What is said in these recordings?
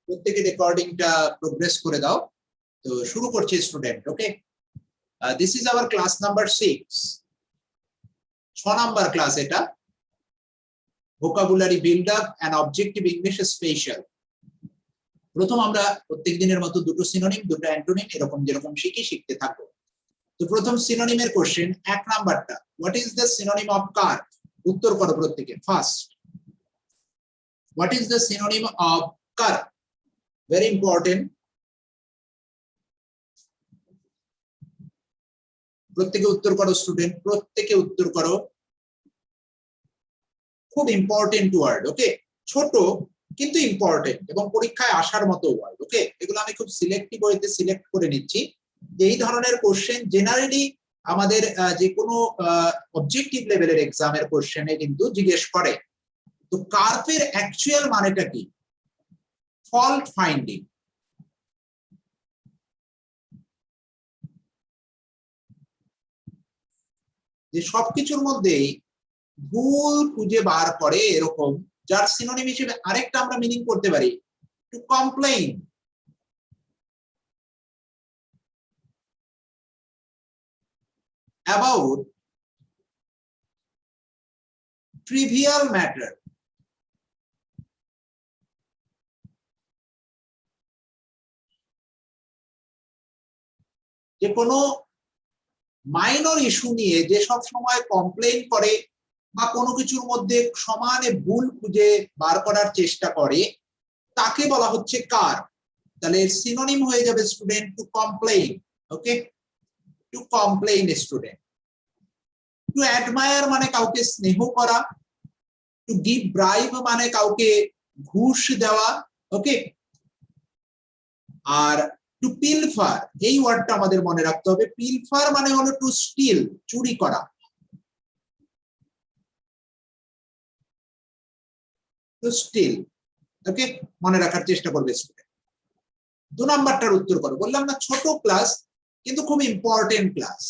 প্রত্যেকে রেকর্ডিংটা প্রোগ্রেস করে দাও। তো শুরু করছি student. Okay, this is our class number 6, 6 number class এটা, vocabulary build up and objective English special. প্রথম আমরা প্রত্যেক দিনের মতো দুটো সিনোনিম, দুটো অ্যান্টোনিম এরকম যেরকম শিখতে থাকবো। তো প্রথম সিনোনিমের কোশ্চেন 1 নাম্বারটা, what is the synonym of car? উত্তর করো প্রত্যেকে। First, what is the synonym of car? Very important, প্রত্যেকে উত্তর করো স্টুডেন্ট, প্রত্যেকে উত্তর করো। খুব ইম্পর্টেন্ট ওয়ার্ড। ওকে, ছোট কিন্তু ইম্পর্টেন্ট এবং পরীক্ষায় আসার মতো ওয়ার্ড। ওকে, এগুলো আমি খুব সিলেক্টিভ ওয়েতে সিলেক্ট করে নিচ্ছি। এই ধরনের কোশ্চেন জেনারেলি আমাদের যে কোনো অবজেক্টিভ লেভেলের এক্সামের কোশ্চেনে কিন্তু জিজ্ঞেস করে। তো কার্ভের অ্যাকচুয়াল মানেটা কি? Fault finding. যে সবকিছুর মধ্যেই ভুল খুঁজে বার করে এরকম, যার সিনোনিম হিসেবে আরেকটা আমরা মিনিং করতে পারি to complain, about trivial matter। যে কোনো মাইনর ইস্যু নিয়ে যে সব সময় কমপ্লেইন করে বা কোনো কিছুর মধ্যে সমানে ভুল খুঁজে বার করার চেষ্টা করে, তাকে বলা হচ্ছে কার। তাহলে এর সিনোনিম হয়ে যাবে student to complain. Okay, to complain student. To admire মানে কাউকে স্নেহ করা, টু গিভ ব্রাইব মানে কাউকে ঘুষ দেওয়া। ওকে, আর টু পিলফার এই ওয়ার্ডটা আমাদের মনে রাখতে হবে। পিলফার মানে হলো টু স্টিল, চুরি করা। Two still. ওকে, মনে রাখার চেষ্টা করবে স্টুডেন্ট। 2 নাম্বারটার উত্তর করো। বললাম না ছোট ক্লাস কিন্তু খুব ইম্পর্টেন্ট ক্লাস।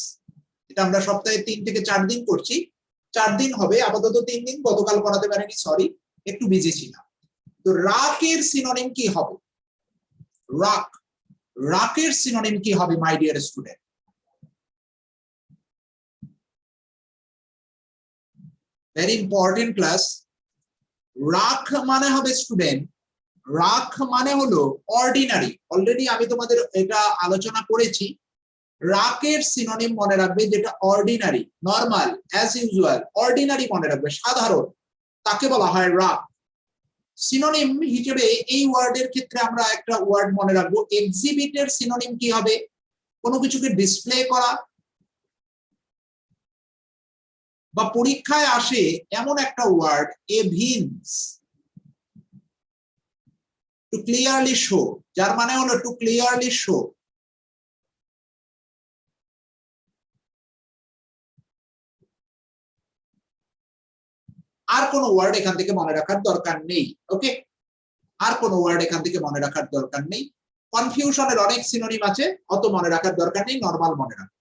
এটা আমরা সপ্তাহে 3 থেকে 4 দিন করছি। 4 দিন হবে, আপাতত 3 দিন, গতকাল করাতে পারিনি, সরি, একটু বিজি ছিলাম। তো রাকের সিনোনিম কি হবে? রাক, রাকের সিনোনিম কি হবে my dear student? Very important class. রাক মানে হবে স্টুডেন্ট, রাক মানে হলো অর্ডিনারি। অলরেডি আমি তোমাদের এটা আলোচনা করেছি। রাকের সিনোনিম মনে রাখবে, যেটা ordinary, normal, as usual, ordinary মনে রাখবে, সাধারণ, তাকে বলা হয় রাক। সিনোনিম হিসেবে এই ওয়ার্ডের ক্ষেত্রে আমরা একটা ওয়ার্ড মনে রাখবো। এক্সিবিটের সিনোনিম কি হবে? কোনো কিছুকে ডিসপ্লে করা বা পরীক্ষায় আসে এমন একটা ওয়ার্ড এভিন্স, টু ক্লিয়ারলি শো, যার মানে হলো টু ক্লিয়ারলি শো। আর কোন ওয়ার্ড এখান থেকে মনে রাখার দরকার নেই। ওকে, আর কোন ওয়ার্ড এখান থেকে মনে রাখার দরকার নেই। কনফিউশনের অনেক সিনোনিম আছে, অত মনে রাখার দরকার নেই, নরমাল মনে রাখো।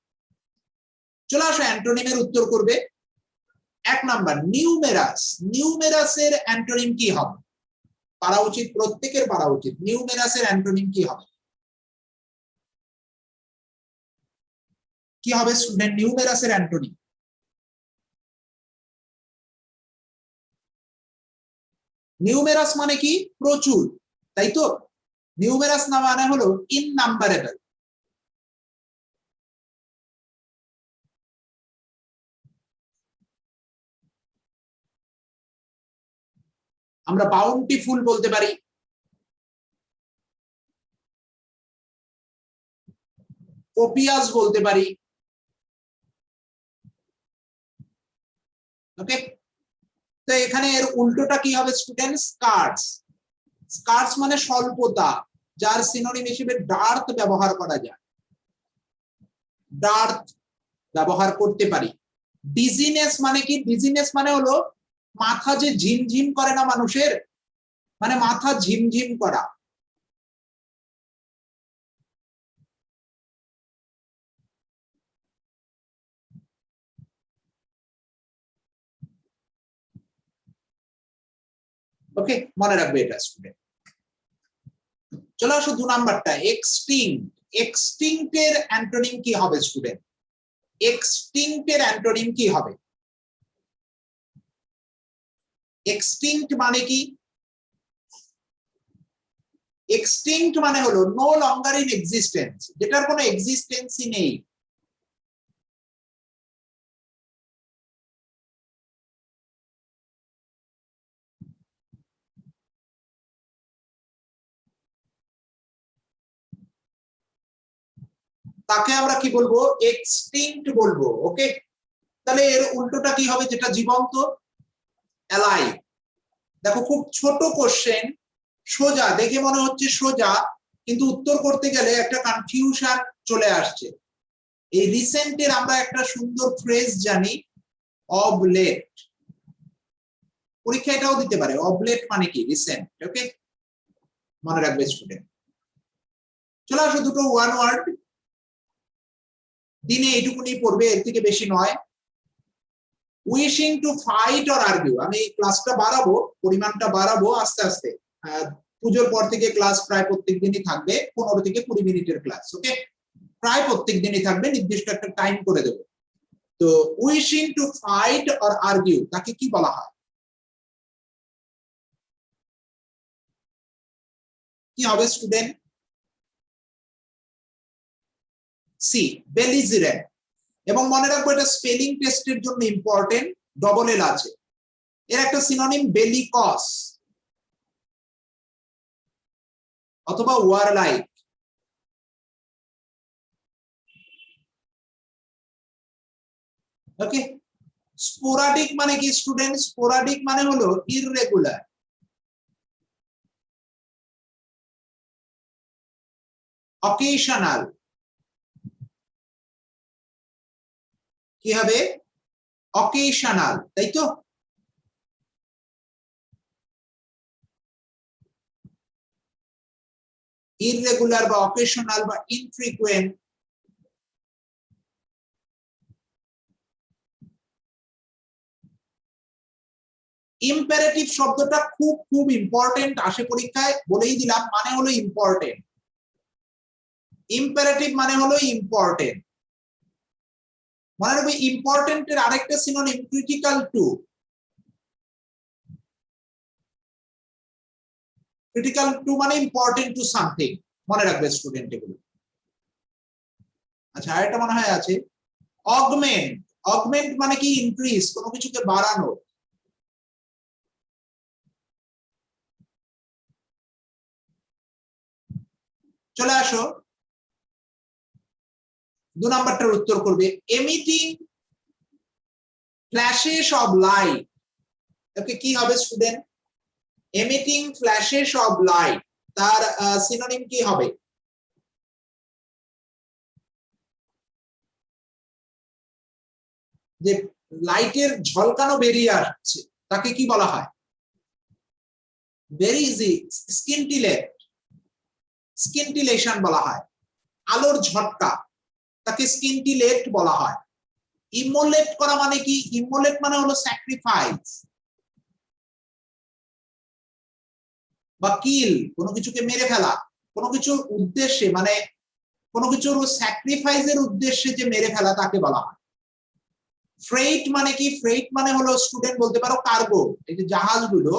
চলে আসো অ্যান্টোনিমের উত্তর করবে। 1 নাম্বার, নিউমেরাস। নিউমেরাসের অ্যান্টোনিম কি হবে? পারা উচিত, প্রত্যেকের পারা উচিত। নিউমেরাসের অ্যান্টোনিম কি হবে? কি হবে স্টুডেন্ট নিউমেরাসের অ্যান্টোনিম? নিউমেরাস মানে কি? প্রচুর, তাই তো? নিউমেরাস না মানে হলো ইননাম্বারেবল। আমরা বাউন্টিফুল বলতে পারি, কোপিয়াস বলতে পারি। ওকে, তো এখানে এর উল্টোটা কি হবে স্টুডেন্ট? স্কার্স। স্কার্স মানে স্বল্পতা, যার সিনোনিম হিসেবে ডার্থ ব্যবহার করা যায়। ডার্থ ব্যবহার করতে পারি। ডিজিনেস মানে কি? ডিজিনেস মানে হলো মাথা যে ঝিমঝিম করে না মানুষের, মানে মাথা ঝিমঝিম করা। ওকে, মনে রাখবে এটা স্টুডেন্ট। চলে আসো 2 নাম্বারটা, এক্সটিংক্ট। এক্সটিংক্টের অ্যান্টোনিম কি হবে স্টুডেন্ট? এক্সটিংক্টের অ্যান্টোনিম কি হবে? এক্সটিংক্ট মানে কি? এক্সটিংক্ট মানে হলো নো লঙ্গার ইন এক্সিস্টেন্স, যেটার কোনো এক্সিস্টেন্সই নেই। তাকে আমরা কি বলবো? এক্সটিংক্ট বলবো। ওকে, তাহলে এর উল্টোটা কি হবে যেটা জীবন্ত? অ্যালাইভ। দেখো খুব ছোট কোশ্চেন, সোজা দেখে মনে হচ্ছে সোজা, কিন্তু উত্তর করতে গেলে একটা কনফিউশন চলে আসছে। এই রিসেন্টের আমরা একটা সুন্দর ফ্রেজ জানি, অবলেট। পরীক্ষা এটাও দিতে পারে, অবলেট মানে কি? রিসেন্ট। ওকে, মনে রাখবে স্টুডেন্ট। চলে আসো দুটো ওয়ান ওয়ার্ড, দিনে এইটুকুনি পড়বে, এর থেকে বেশি নয়। Wishing to fight or argue. আমি ক্লাসটা বাড়াবো, পরিমাণটা বাড়াবো আস্তে আস্তে। পুজোর পর থেকে ক্লাস প্রায় প্রত্যেক দিনই থাকবে, 15 থেকে 20 মিনিটের ক্লাস। ওকে, প্রায় প্রত্যেক দিনই থাকবে, নির্দিষ্ট একটা টাইম করে দেবো। তো wishing to fight or argue তাকে কি বলা হয়? কি হবে স্টুডেন্ট? সি, বেলিজিরেন্ট। এবং মনে রাখবো এটা স্পেলিং টেস্টের জন্য ইম্পর্টেন্ট, ডবল এল আছে। এর একটা সিনোনিম বেলিকস অথবা ওয়ারলাইক। ওকে, স্পোরাডিক মানে কি স্টুডেন্ট? স্পোরাডিক মানে হলো ইররেগুলার। অকেশনাল কি হবে? অকেশনাল, তাই তো? ইররেগুলার বা অকেশনাল বা ইনফ্রিকুয়েন্ট। ইম্পারেটিভ শব্দটা খুব খুব ইম্পর্টেন্ট, আসে পরীক্ষায়, বলেই দিলাম, মানে হলো ইম্পর্টেন্ট। ইম্পারেটিভ মানে হলো ইম্পর্টেন্ট। মনে রাখবে ইম্পর্টেন্টের আরেকটা synonym critical to. Critical to মানে ইম্পর্টেন্ট টু সামথিং, মনে রাখবে স্টুডেন্ট এগুলো। আচ্ছা, আরেকটা মনে হয় আছে, অগমেন্ট। অগমেন্ট মানে কি? ইনক্রিজ, কোনো কিছুকে বাড়ানো। চলে আসো 2 নাম্বারটার উত্তর করবে, এমিটিং ফ্ল্যাশেস অফ লাইট। ওকে, কি হবে student? Emitting flashes of light, তার সিনোনিম কি হবে? যে লাইটের ঝলকানো বেরিয়ে আসছে তাকে কি বলা হয়? ভেরি ইজি, স্কিনটিলেট, স্কিনটিলেশন বলা হয়। আলোর ঝটকা, তাকে স্কিনটিলেট বলা হয়। ইমোলেট করা মানে কি? ইমোলেট মানে হলো স্যাক্রিফাইস বা কিল, কোনো কিছুকে মেরে ফেলা, কোনো কিছুর উদ্দেশ্যে, মানে কোনো কিছুর স্যাক্রিফাইসের উদ্দেশ্যে যে মেরে ফেলা তাকে বলা হয়। ফ্রেইট মানে কি? ফ্রেইট মানে হলো স্টুডেন্ট বলতে পারো কার্গো, এই যে জাহাজগুলো,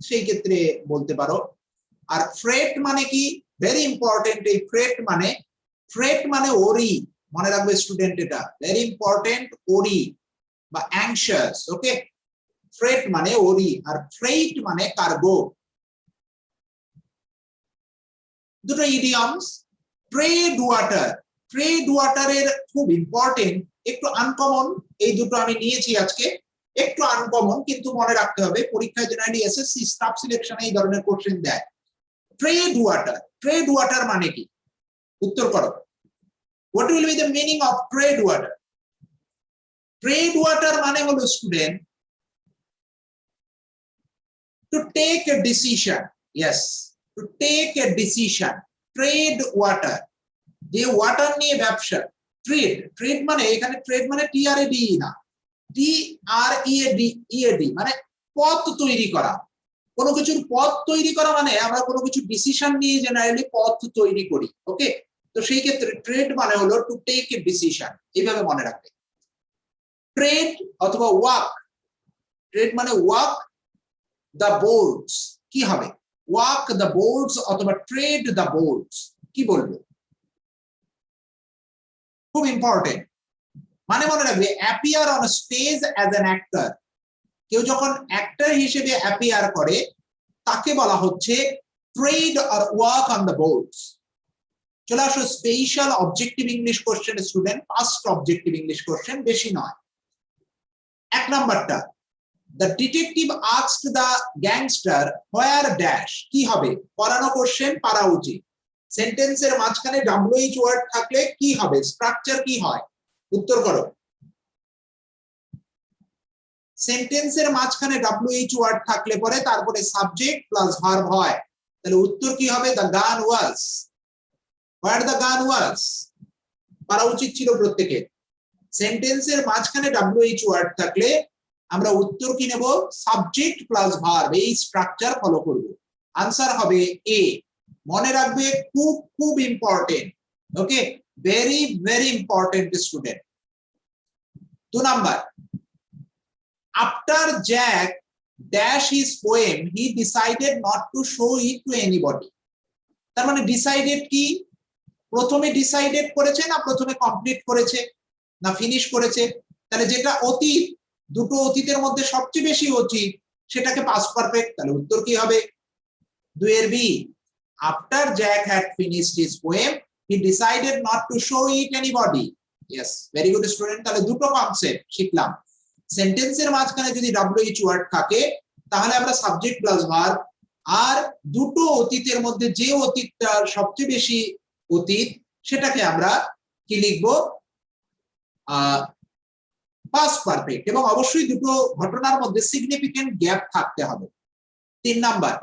সেই ক্ষেত্রে বলতে পারো। আর ফ্রেট মানে কি? ভেরি ইম্পর্টেন্ট, এই ফ্রেট মানে ওরি, মনে রাখবে স্টুডেন্ট, এটা ভেরি ইম্পর্টেন্ট, ওরি বা অ্যাংশিয়াস। ওকে, ফ্রেট মানে ওরি আর ফ্রেইট মানে কার্গো। দুটো ইডিয়মস। ট্রেড ওয়াটার, ট্রেড ওয়াটারের খুব ইম্পর্টেন্ট, একটু আনকমন, এই দুটো আমি নিয়েছি আজকে, একটু আনকমন, কিন্তু মনে রাখতে হবে, পরীক্ষায় জেনারেলি এসএসসি স্টাফ সিলেকশনে এই ধরনের কোশ্চেন দেয়। ট্রেড ওয়াটার, ট্রেড ওয়াটার মানে কি? উত্তর করো। What will be the meaning of trade water? Trade water মানে হলো student to take a decision. Yes, to take a decision. Trade water, যে ওয়াটার নিয়ে ব্যবসা। ট্রেড, ট্রেড মানে এখানে ট্রেড মানে TRADE না, TREAD, মানে পথ তৈরি করা, কোনো কিছুর পথ তৈরি করা মানে আমরা কোনো কিছু ডিসিশন নিয়ে জেনারেলি পথ তৈরি করি। ওকে, তো সেই ক্ষেত্রে ট্রেড মানে হলো টু টেক এ ডিসিশন, এইভাবে মনে রাখবে। ট্রেড অথবা ওয়াক, ট্রেড মানে ওয়াক দ্য বোর্ডস, কি হবে? ওয়াক দ্য বোর্ডস অথবা ট্রেড দ্য বোর্ডস, কি বলবো? খুব ইম্পর্টেন্ট, মানে মনে রাখবে appear on stage as an actor, কেউ যখন অ্যাক্টর হিসেবে অ্যাপিয়ার করে তাকে বলা হচ্ছে trade or work on the boards. চলে আসো special objective English question student, first objective English question, বেশি নয়। এক নাম্বারটা, the detective asked the gangster where dash, কি হবে? পড়ানো কোশ্চেন, পারা উচিত। সেন্টেন্সের মাঝখানে ডাব্লিউএইচ ওয়ার্ড থাকলে কি হবে? স্ট্রাকচার কি হয়? উত্তর করো। সেন্টেন্সের মাঝখানে ডাব্লিউএইচ ওয়ার্ড থাকলে পরে তারপরে সাবজেক্ট প্লাস ভার্ব হয়, তাহলে উত্তর কি হবে? The gun was, where the gun ওয়াজ, পারা উচিত ছিল প্রত্যেকের। সেন্টেন্সের মাঝখানে ডাব্লিউএইচ ওয়ার্ড থাকলে আমরা উত্তর কি নেব? সাবজেক্ট প্লাস ভার্ব, এই স্ট্রাকচার ফলো করব। আনসার হবে এ। মনে রাখবে, খুব খুব important. Okay, very very important student. 2 number, after Jack dash his poem he decided not to show it to anybody, তার মানে ডিসাইডেড কি? প্রথমে ডিসাইডেড করেছে না প্রথমে কমপ্লিট করেছে না ফিনিশ করেছে? তাহলে যেটা অতীত, দুটো অতীতের মধ্যে সবচেয়ে বেশি অতীত, সেটাকে পাস্ট পারফেক্ট, তাহলে উত্তর কি হবে? 2 এর B, after Jack had finished his poem he decided not to show it anybody. yes, very good student। তাহলে দুটো কনসেপ্ট শিখলাম। সেন্টেন্সের মাঝখানে যদি ডাব্লিউএইচ ওয়ার্ড থাকে তাহলে আমরা সাবজেক্ট প্লাস ভার্ব, আর দুটো অতীতের মধ্যে যে অতীতটা সবচেয়ে বেশি অতীত সেটাকে আমরা কি লিখবো? পাস্ট পারফেক্ট, এবং অবশ্যই দুটো ঘটনার মধ্যে সিগনিফিকেন্ট গ্যাপ থাকতে হবে। 3 number,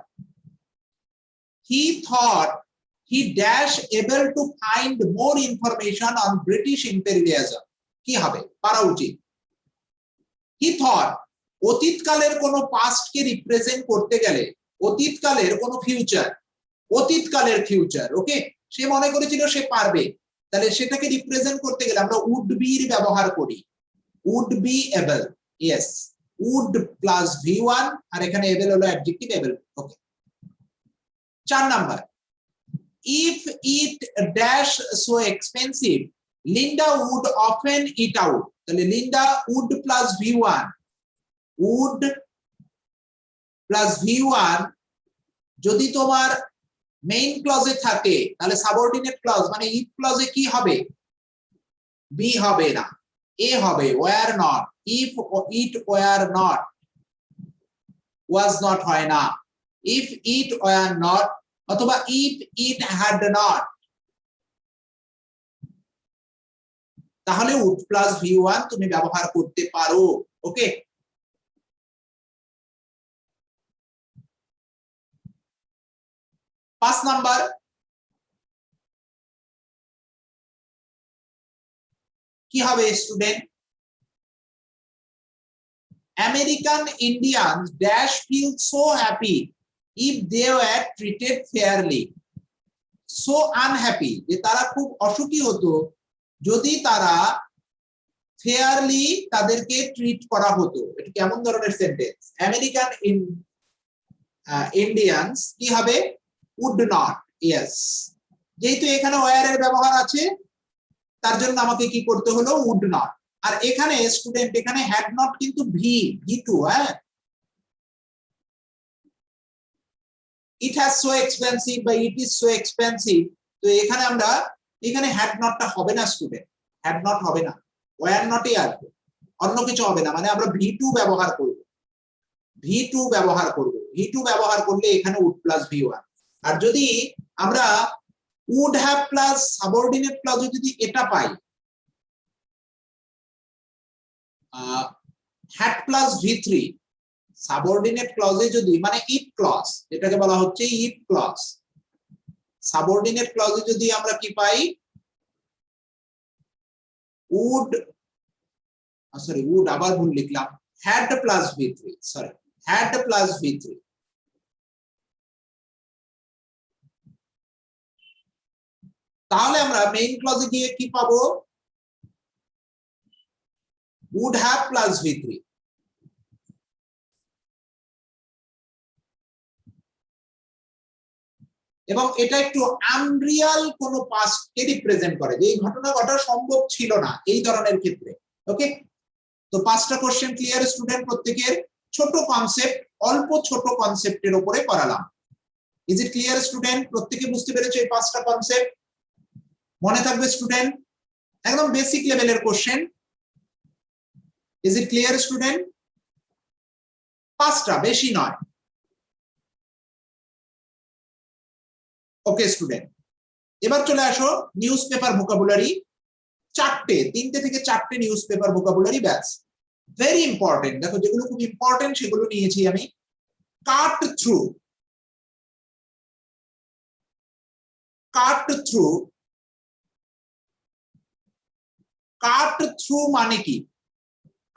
he thought he dash able to find more information on British imperialism, কি হবে? পারা উচিত। he thought, অতীতকালের কোন পাস্টকে রিপ্রেজেন্ট করতে গেলে, অতীতকালের কোন ফিউচার, অতীতকালের ফিউচার, ওকে, সে মনে করেছিল সে পারবে, তাহলে সেটাকে রিপ্রেজেন্ট করতে গেলে আমরা উড বি এর ব্যবহার করি। Would be able, yes, would plus V one, আর এখানে এবল হলো adjective able. Okay. 4 number, if it dash so expensive Linda would often eat out, তাহলে Linda would plus v1, would plus v1 যদি তোমার main ক্লজে থাকে তাহলে সাবঅর্ডিনেট ক্লজ মানে ইফ ক্লজে কি হবে? বি হবে না, এ হবে, were not. If it were not, was not হয় না। ইফ ইট ওয়্যার নট অথবা ইফ ইট হ্যাড নট, তাহলে উড প্লাস ভি1 তুমি ব্যবহার করতে পারো। ওকে, পাঁচ নাম্বার, কি হবে student? American Indians dash fill so happy if they were treated fairly, so unhappy, যে তারা খুব অসুখী হতো যদি তারা ফেয়ারলি তাদেরকে ট্রিট করা হতো। এটা কেমন ধরনের সেন্টেন্স? আমেরিকান ইন্ডিয়ানস কি হবে? উড নট, ইয়েস, যেহেতু এখানে ওয়্যার এর ব্যবহার আছে তার জন্য আমাকে কি করতে হলো? Would not. আর এখানে স্টুডেন্ট এখানে হ্যাড নট কিন্তু ভি2, হ্যাঁ, ইট হ্যাজ সো এক্সপেন্সিভ বা ইট ইজ সো এক্সপেন্সিভ, তো এখানে আমরা এখানে হ্যাড নটটা হবে না স্টুডেন্ট, হ্যাড নট হবে না, ওয়্যার নটই আসবে, অন্য কিছু হবে না। মানে আমরা ভি2 ব্যবহার করব, ভি2 ব্যবহার করব, ভি2 ব্যবহার করলে এখানে উড প্লাস ভি1। আর যদি আমরা উড হ্যাভ প্লাস সাবঅর্ডিনেট ক্লজে যদি এটা পাই, হ্যাড প্লাস ভি3, সাবঅর্ডিনেট ক্লজে যদি, মানে ইফ ক্লজ, এটাকে বলা হচ্ছে ইফ ক্লজ, সাবঅর্ডিনেট ক্লজে যদি আমরা কি পাই? উড, সরি উড আবার ভুল লিখলাম, হ্যাড প্লাস ভি3, সরি হ্যাড প্লাস ভি3, তাহলে আমরা মেইন ক্লজে গিয়ে কি পাবো, would have প্লাস V3। এবং এটা একটু আনরিয়াল কোন পাস্টকে রিপ্রেজেন্ট করে, যে এই ঘটনা ঘটা সম্ভব ছিল না এই ধরনের ক্ষেত্রে। ওকে, তো 5টা কোশ্চেন ক্লিয়ার স্টুডেন্ট? প্রত্যেকের ছোট কনসেপ্ট, অল্প ছোট কনসেপ্টের উপরে করালাম। Is it clear student? প্রত্যেকে বুঝতে পেরেছো এই 5টা কনসেপ্ট? মনে থাকবে স্টুডেন্ট, একদম বেসিক লেভেলের question. Is it clear student? 5টা, বেশি নয়। ওকে স্টুডেন্ট, এবার চলে আসো নিউজ পেপার ভোকাবুলারি। 3টে থেকে 4টে news paper vocabulary batch, very important. দেখো যেগুলো খুব ইম্পর্টেন্ট সেগুলো নিয়েছি আমি। Cut through, cut through, cut through মানে কি?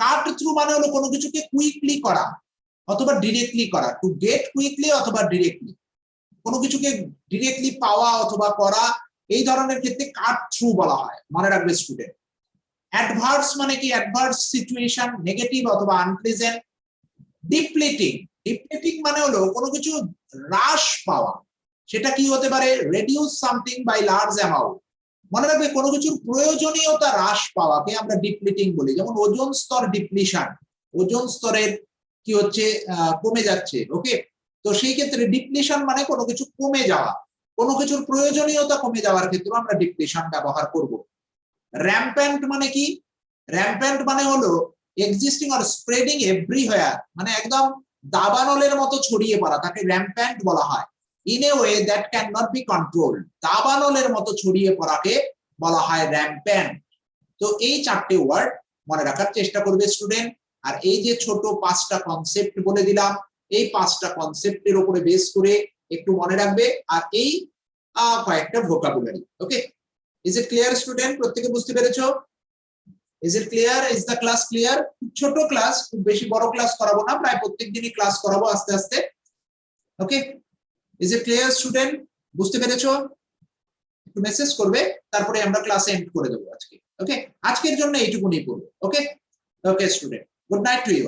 কাট থ্রু মানে হলো কোনো কিছুকে কুইকলি করা অথবা ডিরেক্টলি করা, টু গেট কুইকলি অথবা ডিরেক্টলি, কোনো কিছুকে ডিরেক্টলি পাওয়া অথবা করা, এই ধরনের ক্ষেত্রে কাট থ্রু বলা হয়। মনে রাখবে স্টুডেন্ট। অ্যাডভার্স মানে কি? অ্যাডভার্স সিচুয়েশন, নেগেটিভ অথবা আনপ্লেজেন্ট। ডিপ্লিটিং, ডিপ্লিটিং মানে হলো কোনো কিছু হ্রাস পাওয়া, সেটা কি হতে পারে? Reduce something by large amount. মনে রাখবে কোনো কিছুর প্রয়োজনীয়তা হ্রাস পাওয়াকে আমরা ডিপ্লিটিং বলি। যেমন ওজোন স্তর ডিপ্লিশন, ওজোন স্তরের কি হচ্ছে, কমে যাচ্ছে। ওকে, তো সেই ক্ষেত্রে ডিপ্লিশন মানে কোনো কিছু কমে যাওয়া, কোনো কিছুর প্রয়োজনীয়তা কমে যাওয়ার ক্ষেত্রে আমরা ডিপ্লিশন ব্যবহার করব। র্যাম্প্যান্ট মানে কি? র্যাম্প্যান্ট মানে হলো এক্সিস্টিং অর স্প্রেডিং এভরিওয়্যার, মানে একদম দাবানলের মতো ছড়িয়ে পড়া, তাকে র্যাম্প্যান্ট বলা হয়। In a way that can not be controlled, দাবানলের মতো ছড়িয়ে পড়াকে বলা হয় র্যাম্প্যান্ট। তো এই 4টে ওয়ার্ড মনে রাখার চেষ্টা করবে স্টুডেন্ট। আর এই যে ছোট 5টা কনসেপ্ট বলে দিলাম, এই 5টা কনসেপ্টের উপরে বেস করে একটু মনে রাখবে, আর এই কয়েকটা vocabulary. Okay, is it clear student? প্রত্যেকে বুঝতে পেরেছো? Is it clear? Is the class clear? ছোট ক্লাস, খুব বেশি বড় ক্লাস করাবো না, প্রায় প্রত্যেক দিনই ক্লাস করাবো আস্তে আস্তে। ওকে, ইজ ইট ক্লিয়ার স্টুডেন্ট? বুঝতে পেরেছো? একটু মেসেজ করবে, তারপরে আমরা ক্লাস এন্ড করে দেবো আজকে। ওকে, আজকের জন্য এইটুকুনি পড়বো। Okay okay student, good night to you.